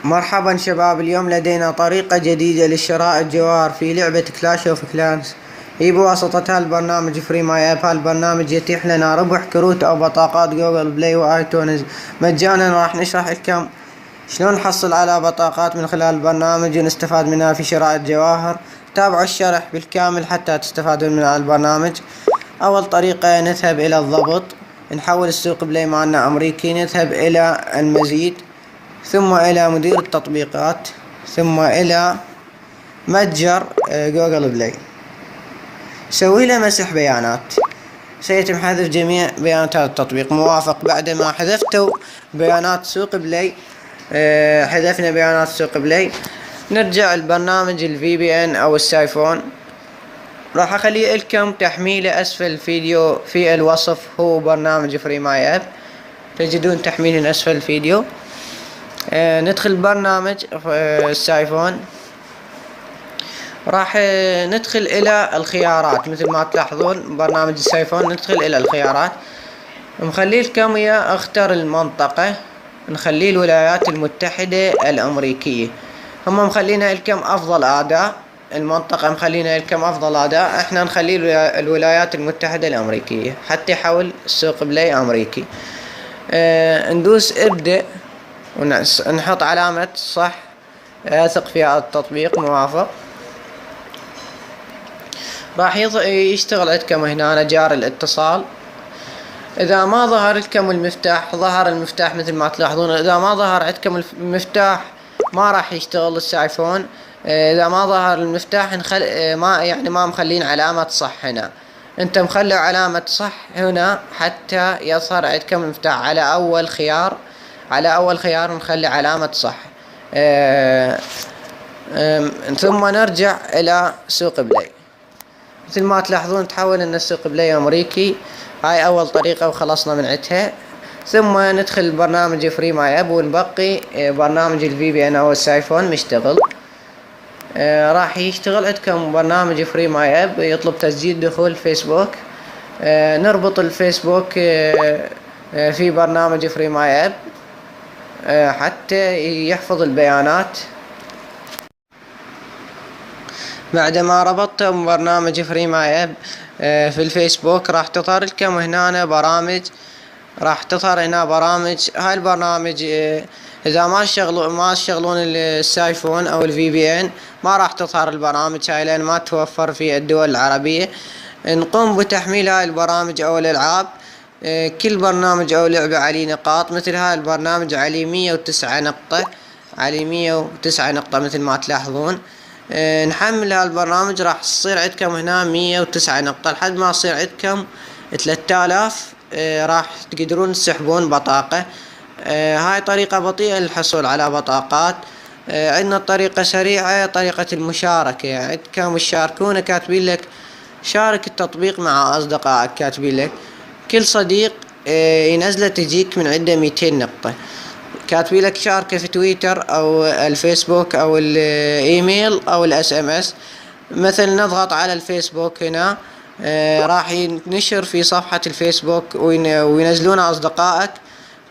مرحبا شباب، اليوم لدينا طريقة جديدة لشراء الجواهر في لعبة كلاش اوف كلانس. هي بواسطة هالبرنامج فري ماي اب. هالبرنامج يتيح لنا ربح كروت او بطاقات جوجل بلاي وايتونز مجانا. راح نشرح لكم شلون نحصل على بطاقات من خلال البرنامج ونستفاد منها في شراء الجواهر. تابعوا الشرح بالكامل حتى تستفادون من البرنامج. اول طريقة نذهب الى الضبط، نحول السوق بلاي مالنا امريكي، نذهب الى المزيد، ثم إلى مدير التطبيقات، ثم إلى متجر جوجل بلاي. سوي له مسح بيانات. سيتم حذف جميع بيانات هذا التطبيق. موافق. بعدما حذفتوا بيانات سوق بلاي، حذفنا بيانات سوق بلاي، نرجع البرنامج الفي بي ان او السايفون. راح اخلي لكم تحميله اسفل الفيديو في الوصف. هو برنامج فري ماي اب، تجدون تحميل اسفل الفيديو. ندخل برنامج السايفون، راح ندخل الى الخيارات. مثل ما تلاحظون برنامج السايفون ندخل الى الخيارات. مخلي لكم يا اختر المنطقة، نخلي الولايات المتحدة الامريكية. هم مخلينا لكم افضل اداء. المنطقة مخلينا لكم افضل اداء، احنا نخلي الولايات المتحدة الامريكية حتى يحول السوق بلاي امريكي. ندوس ابدأ ونحط علامة صح، اثق في هذا التطبيق. موافق. راح يشتغل عندكم هنا جار الاتصال. اذا ما ظهر لكم المفتاح، ظهر المفتاح مثل ما تلاحظون. اذا ما ظهر عندكم المفتاح ما راح يشتغل السايفون. اذا ما ظهر المفتاح ما مخلين علامة صح هنا. انت مخلوا علامة صح هنا حتى يظهر عندكم المفتاح. على اول خيار نخلي علامة صح. ثم نرجع الى سوق بلاي. مثل ما تلاحظون تحول ان السوق بلاي امريكي. هاي اول طريقة وخلصنا من عدها. ثم ندخل برنامج فري ماي اب ونبقي برنامج الفي بي ان او السايفون مشتغل. راح يشتغل عندكم برنامج فري ماي اب، يطلب تسجيل دخول فيسبوك. نربط الفيسبوك في برنامج فري ماي اب حتى يحفظ البيانات. بعدما ربطتم برنامج فري ماي اب في الفيسبوك راح تظهر لكم هنا برامج. راح تظهر هنا برامج. هاي البرنامج اذا ما تشغلون السايفون او الفي بي ان ما راح تظهر البرامج هاي، لان ما توفر في الدول العربية. نقوم بتحميل هاي البرامج او الالعاب. كل برنامج او لعبة عليه نقاط. مثل هاي البرنامج عليه 109 نقطة، عليه 109 نقطة مثل ما تلاحظون. نحمل هالبرنامج راح تصير عندكم هنا 109 نقطة لحد ما يصير عندكم 3000. راح تقدرون تسحبون بطاقة. هاي طريقة بطيئة للحصول على بطاقات. عندنا طريقة سريعة، طريقة المشاركة. عندكم تشاركون، كاتبين لك شارك التطبيق مع اصدقائك. كاتبين لك كل صديق ينزله تجيك من عنده 200 نقطة. كاتبين لك شاركه في تويتر او الفيسبوك او الايميل او الاس ام اس. مثل نضغط على الفيسبوك هنا، راح ينشر في صفحة الفيسبوك وينزلون اصدقائك.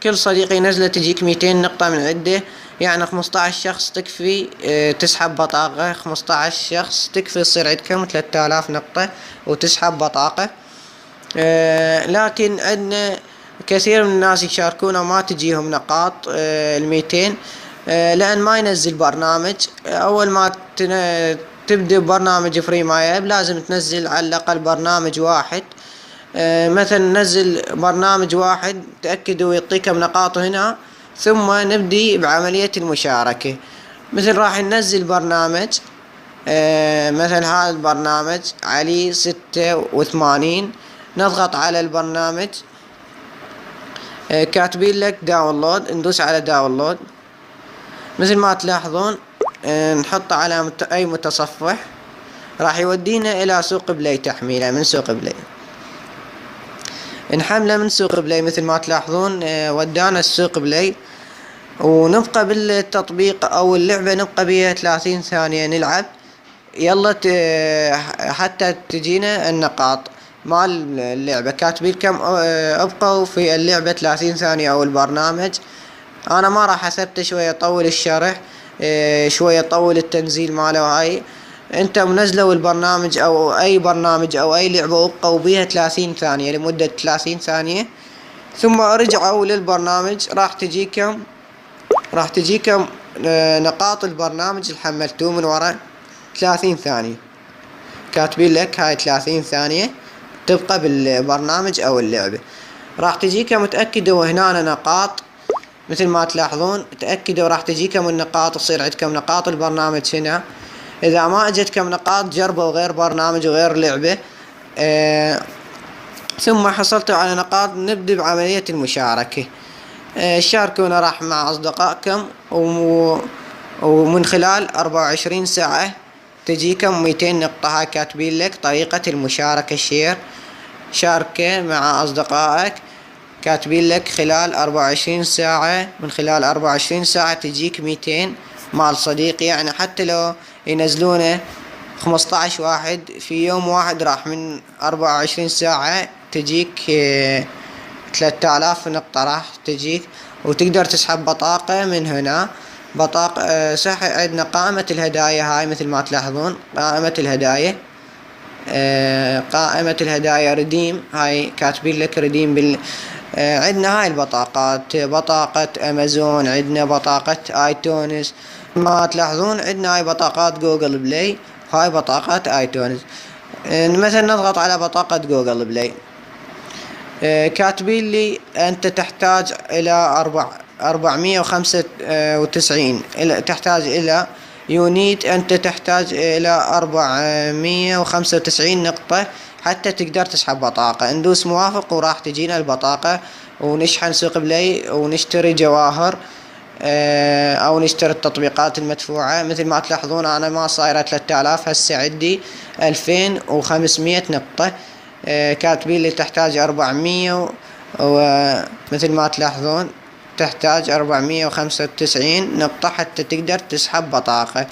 كل صديق ينزله تجيك 200 نقطة من عنده. يعني 15 شخص تكفي تسحب بطاقة. 15 شخص تكفي تصير عندكم 3000 نقطة وتسحب بطاقة. لكن عندنا كثير من الناس يشاركون وما تجيهم نقاط 200 لان ما ينزل برنامج. اول ما تبدأ برنامج فري ماي اب لازم تنزل على الاقل برنامج واحد. مثلا نزل برنامج واحد، تأكدوا يعطيكم نقاط هنا، ثم نبدي بعملية المشاركة. مثل راح ننزل برنامج، مثل هذا البرنامج عليه 86. نضغط على البرنامج، كاتبين لك داونلود، ندوس على داونلود. مثل ما تلاحظون نحط على اي متصفح راح يودينا الى سوق بلاي. تحميله من سوق بلاي، نحمله من سوق بلاي. مثل ما تلاحظون ودانا السوق بلاي. ونبقى بالتطبيق او اللعبة نبقى بها 30 ثانية نلعب. يلا حتى تجينا النقاط مال اللعبة. كاتبين لكم ابقوا في اللعبة 30 ثانية او البرنامج انا ما راح اثبته شوية اطول الشرح، شوية اطول التنزيل ماله. هاي انت منزلوا البرنامج او اي برنامج او اي لعبة وابقوا بيها 30 ثانية لمدة 30 ثانية، ثم ارجعوا للبرنامج راح تجيكم نقاط البرنامج اللي حملتوه من ورا 30 ثانية، كاتبين لك هاي 30 ثانية تبقى بالبرنامج او اللعبة. راح تجيكم متأكدوا هنا نقاط مثل ما تلاحظون، تأكدوا راح تجيكم النقاط، تصير عندكم نقاط البرنامج هنا. اذا ما اجتكم نقاط جربوا غير برنامج وغير لعبة. ثم حصلتوا على نقاط، نبدأ بعملية المشاركة. شاركونا راح مع أصدقائكم، ومن خلال 24 ساعة تجيكم 200 نقطة. هاي كاتبين لك طريقة المشاركة شير، شاركة مع أصدقائك، كاتبين لك خلال 24 ساعة، من خلال 24 ساعة تجيك 200 مال صديق. يعني حتى لو ينزلونه 15 واحد في يوم واحد، راح من 24 ساعة تجيك 3000 نقطة راح تجيك، وتقدر تسحب بطاقة من هنا. بطاقة عندنا قائمة الهدايا، هاي مثل ما تلاحظون قائمة الهدايا، قائمة الهدايا ريديم، هاي كاتبين لك ريديم عندنا هاي البطاقات، بطاقة امازون، عندنا بطاقة ايتونز، ما تلاحظون عندنا هاي بطاقات جوجل بلاي، هاي بطاقات ايتونز. مثلا نضغط على بطاقة جوجل بلاي، كاتبين لي انت تحتاج الى 495، تحتاج الى يونيت، انت تحتاج الى 495 نقطة حتى تقدر تسحب بطاقة. ندوس موافق وراح تجينا البطاقة، ونشحن سوق بلاي ونشتري جواهر، او نشتري التطبيقات المدفوعة. مثل ما تلاحظون انا ما صايرة 3000، هسه عندي 2500 نقطة. كاتبين لي تحتاج 400، ومثل ما تلاحظون تحتاج 495 نقطة حتى تقدر تسحب بطاقة.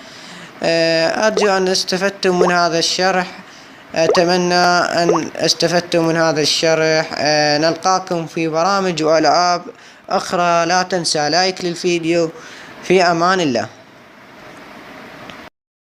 أرجو أن استفدتم من هذا الشرح، أتمنى أن استفدتم من هذا الشرح. نلقاكم في برامج وألعاب أخرى. لا تنسى لايك للفيديو. في أمان الله.